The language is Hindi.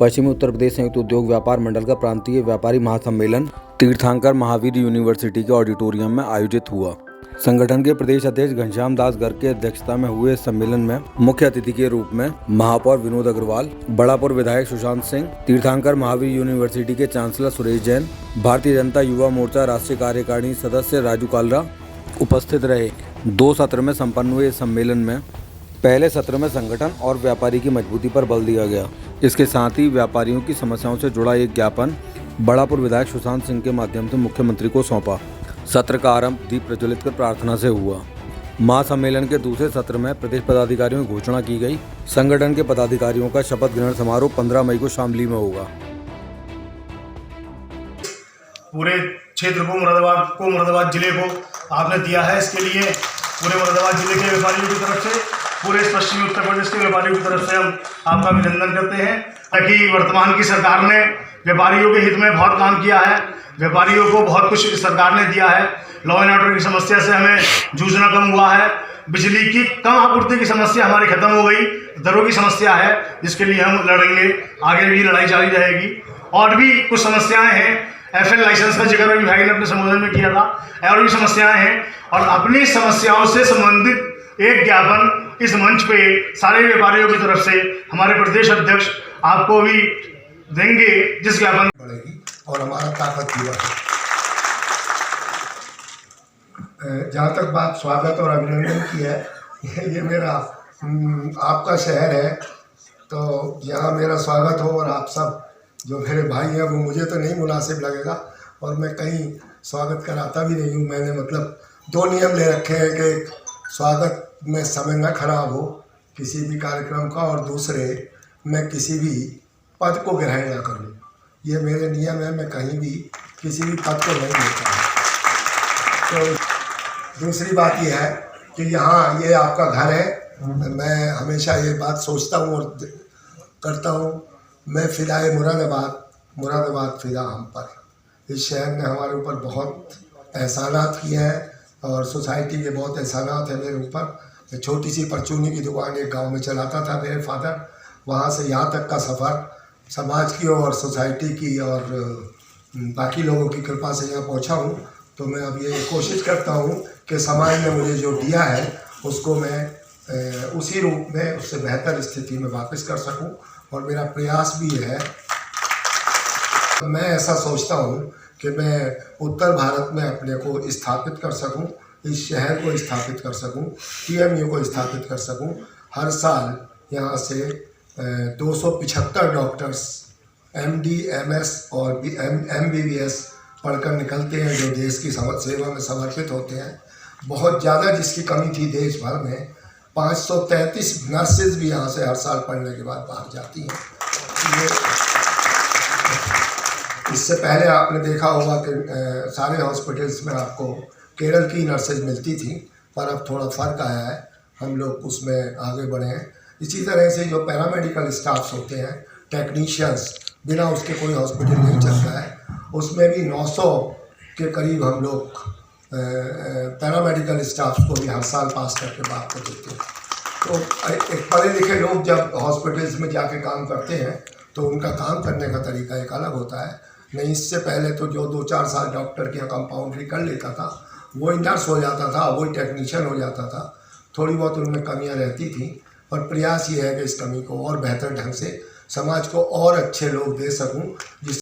पश्चिमी उत्तर प्रदेश संयुक्त उद्योग व्यापार मंडल का प्रांतीय व्यापारी महासम्मेलन तीर्थंकर महावीर यूनिवर्सिटी के ऑडिटोरियम में आयोजित हुआ। संगठन के प्रदेश अध्यक्ष घनश्याम दास गर्ग की अध्यक्षता में हुए सम्मेलन में मुख्य अतिथि के रूप में महापौर विनोद अग्रवाल, बड़ापुर विधायक सुशांत सिंह, तीर्थंकर महावीर यूनिवर्सिटी के चांसलर सुरेश जैन, भारतीय जनता युवा मोर्चा राष्ट्रीय कार्यकारिणी सदस्य राजू कालरा उपस्थित रहे। 2 सत्र में संपन्न हुए इस सम्मेलन में पहले सत्र में संगठन और व्यापारी की मजबूती पर बल दिया गया। इसके साथ ही व्यापारियों की समस्याओं से जुड़ा एक ज्ञापन बड़ापुर विधायक सुशांत सिंह के माध्यम से मुख्यमंत्री को सौंपा। सत्र का आरंभ दीप प्रज्वलित कर प्रार्थना से हुआ। महासम्मेलन के दूसरे सत्र में प्रदेश पदाधिकारियों की घोषणा की गई। संगठन के पदाधिकारियों का शपथ ग्रहण समारोह 15 मई को शामली में होगा। पूरे क्षेत्र को मुरादाबाद जिले को आपने दिया है। इसके लिए पूरे मुरादाबाद जिले के व्यापारियों की तरफ से, पूरे पश्चिमी उत्तर प्रदेश के व्यापारियों की तरफ से हम आपका अभिनंदन करते हैं ताकि वर्तमान की सरकार ने व्यापारियों के हित में बहुत काम किया है। व्यापारियों को बहुत कुछ सरकार ने दिया है। लॉ एंड ऑर्डर की समस्या से हमें जूझना कम हुआ है। बिजली की कम आपूर्ति की समस्या हमारी खत्म हो गई। दरों की समस्या है जिसके लिए हम लड़ेंगे, आगे भी लड़ाई जारी रहेगी। और भी कुछ समस्याएं हैं। एफएल लाइसेंस का जिक्र भी भाई ने अपने संबोधन में किया था। और भी समस्याएं हैं और अपनी समस्याओं से संबंधित एक ज्ञापन इस मंच पे सारे व्यापारियों की तरफ से हमारे प्रदेश अध्यक्ष आपको भी देंगे, जिस ज्ञापन बढ़ेगी और हमारा ताकत हुआ है। जहाँ तक बात स्वागत और अभिनंदन की है, ये मेरा आपका शहर है तो यहाँ मेरा स्वागत हो और आप सब जो मेरे भाई हैं वो मुझे तो नहीं मुनासिब लगेगा और मैं कहीं स्वागत कराता भी नहीं हूँ। मैंने मतलब 2 नियम ले रखे हैं कि स्वागत में समय न खराब हो किसी भी कार्यक्रम का, और दूसरे मैं किसी भी पद को ग्रहण न करूं। ये मेरे नियम है, मैं कहीं भी किसी भी पद को नहीं लेता हूँ। तो दूसरी बात ये है कि यहाँ ये आपका घर है। मैं हमेशा ये बात सोचता हूँ और करता हूँ, मैं फ़िदाए मुरादाबाद फ़िदा हम पर। इस शहर ने हमारे ऊपर बहुत एहसानात किए हैं और सोसाइटी के बहुत एहसानात हैं मेरे ऊपर। छोटी सी परचूनी की दुकान एक गांव में चलाता था मेरे फादर। वहाँ से यहाँ तक का सफ़र समाज की और सोसाइटी की और बाकी लोगों की कृपा से यहाँ पहुँचा हूँ। तो मैं अब ये कोशिश करता हूँ कि समाज ने मुझे जो दिया है उसको मैं उसी रूप में उससे बेहतर स्थिति में वापस कर सकूँ, और मेरा प्रयास भी है। मैं ऐसा सोचता हूँ कि मैं उत्तर भारत में अपने को स्थापित कर सकूँ, इस शहर को स्थापित कर सकूँ, TMU को स्थापित कर सकूँ। हर साल यहाँ से 275 डॉक्टर्स MD, MS और MBBS पढ़कर निकलते हैं जो देश की सेवा में समर्पित होते हैं। बहुत ज़्यादा जिसकी कमी थी देश भर में, 533 नर्सेज भी यहाँ से हर साल पढ़ने के बाद बाहर जाती हैं। इससे पहले आपने देखा होगा कि सारे हॉस्पिटल्स में आपको केरल की नर्सेज मिलती थी, पर अब थोड़ा फ़र्क आया है, हम लोग उसमें आगे बढ़े हैं। इसी तरह से जो पैरामेडिकल स्टाफ्स होते हैं, टेक्नीशियंस, बिना उसके कोई हॉस्पिटल नहीं चलता है, उसमें भी 900 के करीब हम लोग पैरामेडिकल स्टाफ्स को भी हर साल पास करके बाहर को देते हैं। तो एक पढ़े लिखे लोग जब हॉस्पिटल्स में जाके काम करते हैं तो उनका काम करने का तरीका एक अलग होता है। नहीं, इससे पहले तो जो 2-4 साल डॉक्टर की कंपाउंड्री कर लेता था वही नर्स हो जाता था, वही टेक्नीशियन हो जाता था। थोड़ी बहुत उनमें कमियां रहती थी, पर प्रयास ये है कि इस कमी को और बेहतर ढंग से समाज को और अच्छे लोग दे सकूं, जिस